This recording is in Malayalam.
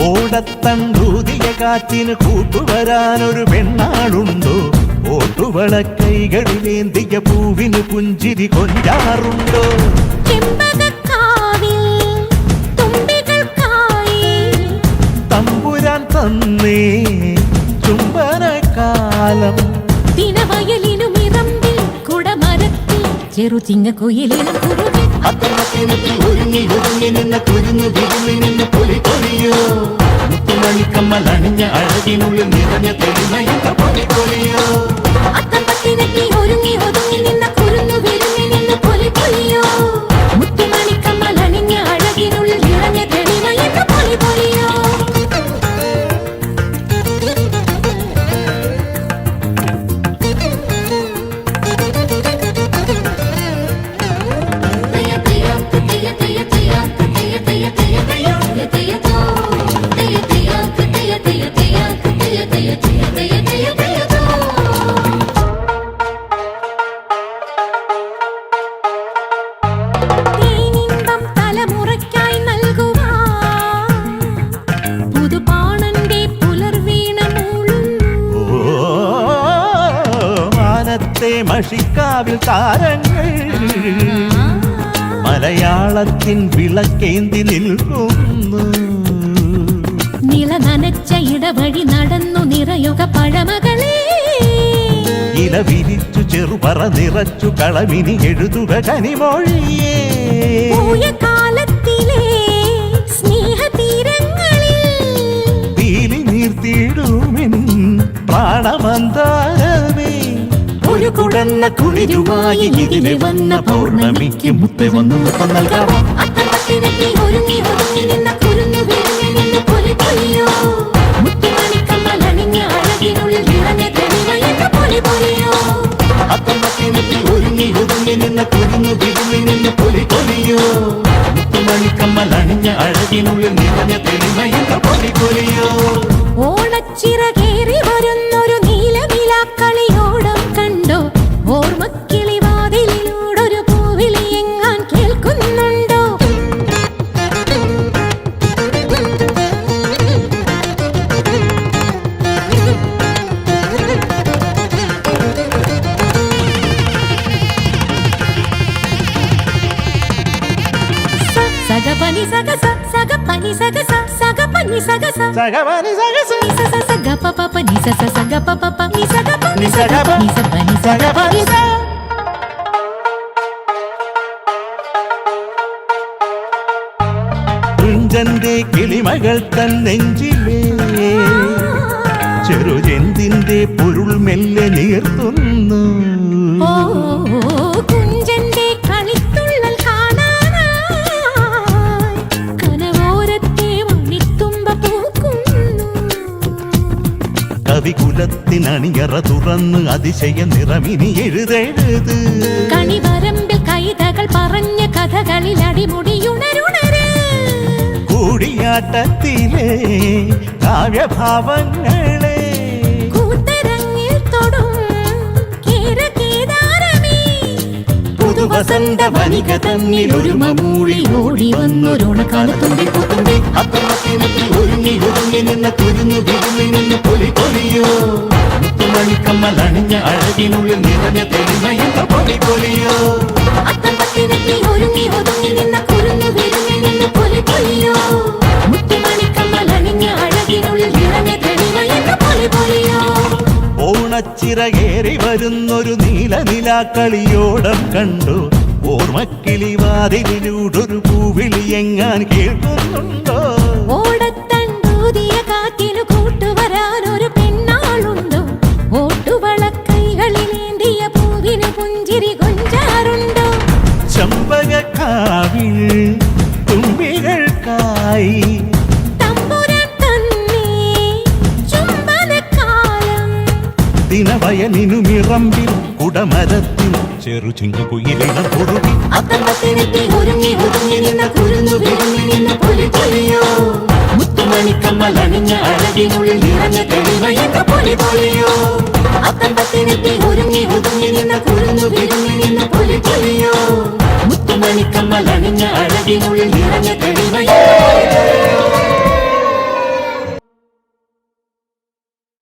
ഓടത്തണ്ടൂതിയ കാറ്റിന് കൂട്ടുവരാനൊരു പെണ്ണാളുണ്ടോ? ഓട്ടുവള കൈകളിലേന്തിയ പൂവിന് പുഞ്ചിരി കൊഞ്ചാറുണ്ടോ? തമ്പുരാൻ തന്നേ ചുംബനകാലം ചെറുചിങ്ങക്കുയിലിനും ഒരുങ്ങി ഒതുങ്ങി നിന്ന കുരുന്നു വിരുങ്ങി നിന്ന് പൊലി പൊലിയോ മുത്തുമണിക്കമ്മലണിഞ്ഞ അഴകിനുള്ളിൽ നിറഞ്ഞ തെളിമയുന്ന പൊലി പൊലിയോ ഒരുങ്ങി ഒതുങ്ങി നിന്ന കുരുന്നു വിരുങ്ങി നിന്ന് പൊലി പൊലിയോ മുത്തുമണിക്കമ്മലണിഞ്ഞ അഴകിനുള്ളിൽ നിറഞ്ഞ തെളിമയുന്ന പൊലി പൊലിയോ മഷിക്കാവിൽ താരങ്ങൾ മലയാളത്തിൻ വിളക്കേന്തി നിൽക്കുന്നു. നില നനച്ച ഇടവഴി നടന്നു നിറയുക പഴമകളെ ഇല വിരിച്ചു ചെറുപറ നിറച്ചു കളമിനി എഴുതുക കനിമൊഴിയേ കാലത്തിലെ സ്നേഹതീരങ്ങളിൽ പീലി നീർത്തിടുമെൻ പ്രാണമന്താരമേ ഒരു കുടന്ന കുളിരുമായി ഇതിനെ വന്ന പൗർണമിക്ക് മുത്ത വന്നു നൽകാം. ഒരുങ്ങി ഒതുങ്ങി നിന്ന കുരുന്നു വിരുങ്ങി നിന്ന് പൊലി പൊലിയോ മുത്തുമണിക്കമ്മലണിഞ്ഞ അഴകിനുള്ളിൽ നിറഞ്ഞ തെളിമയുന്ന പൊലി പൊലിയോ ഒരുങ്ങി ഒതുങ്ങി നിന്ന കുരുന്നു വിരുങ്ങി നിന്ന് പൊലി പൊലിയോ മുത്തുമണിക്കമ്മലണിഞ്ഞ അഴകിനുള്ളിൽ നിറഞ്ഞ തെളിമയുന്ന പൊലി പൊലിയോ ഓണച്ചിറകേറി വരുന്നൊരു നീലനിലാക്കളിയോടം കണ്ടോ? ഓർമ്മക്കിളിവാതിലൂടൊരു പൂവിളി എങ്ങാൻ കേൾക്കുന്നുണ്ടോ? സഗപനി സഗസ സഗപനി സഗസ സഗപനി സഗസ സഗപനി സഗസ സഗപപപ നിസ സഗപപപ നിസ ഗപ നിസ ഗപ നിസ പനി സഗപനി സ കുഞ്ചന്റെ കിളിമകൾ തൻ നെഞ്ചിലേ ചെറുജെന്തിന്റെ പൊരുൾ മെല്ലെ നീർത്തുന്നു. കുഞ്ചന്റെ കളിത്തുള്ളൽ കാണാനായി കനവോരത്തെ മണിത്തുമ്പ പൂക്കുന്നു. കവികുലത്തിനണിയറ തുറന്ന് അതിശയ നിറമിനി എഴുതെഴുത് കണിവരമ്പിൽ കൈതകൾ പറഞ്ഞ കഥകളിൽ അടിമുടിയുണരുണര് കൂടിയാട്ടത്തിലെ കാവ്യഭാവങ്ങളെ കൂത്തരങ്ങിൽ തൊടും പുതുവസന്ത വനിക തന്നിൽ ഒരു മമൂഴി ഓടി വന്നൊരോണക്കാലത്തുമ്പി പുത്തുമ്പി ഒരുങ്ങി ഒതുങ്ങി നിന്ന കുരുന്നു വിരുങ്ങി നിന്ന് പൊലി പൊലിയോ മുത്തുമണിക്കമ്മലണിഞ്ഞ അഴകിനുള്ളിൽ നിറഞ്ഞ തെളിമയുന്ന പൊലി പൊലിയോ ഒരുങ്ങി ഒതുങ്ങി നിന്ന കുരുന്നു വിരുങ്ങി നിന്ന് പൊലി പൊലിയോ മുത്തുമണിക്കമ്മലണിഞ്ഞ അഴകിനുള്ളിൽ നിറഞ്ഞ തെളിമയുന്ന പൊലി പൊലിയോ ഓണച്ചിറകേറി വരുന്നൊരു നീലനിലാക്കളിയോടം കണ്ടു. ഓർമ്മക്കിളിവാതിലൂടൊരു പൂവിളി എങ്ങാൻ കേൾക്കുന്നുണ്ടോ? രാവിൽ തുമ്പികൾക്കായി തമ്പുരാൻ തന്നെ ചുംബനക്കാലം ദിനവയലിനുമിറമ്പിൽ കുടമരത്തിൽ ചെറു ചിങ്ങുകുയിലിടം പൊറുകി അത്തമ്പത്തിനെത്തി ഒരുങ്ങി ഒതുങ്ങി നിന്ന കുരുന്നു വിരുങ്ങി നിന്ന പൊലി പൊലിയോ മുത്തുമണിക്കമ്മലണിഞ്ഞ അഴകിനുള്ളിൽ നിറഞ്ഞ തെളിവയെന്ന പൊലി പൊലിയോ അത്തമ്പത്തിനെത്തി ഒരുങ്ങി ഒതുങ്ങി നിന്ന കുരുന്നു വിരുങ്ങി നിന്ന പൊലി പൊലിയോ മുത്തുമണിക്കമ്മലണിഞ്ഞ അഴകിനുള്ളിൽ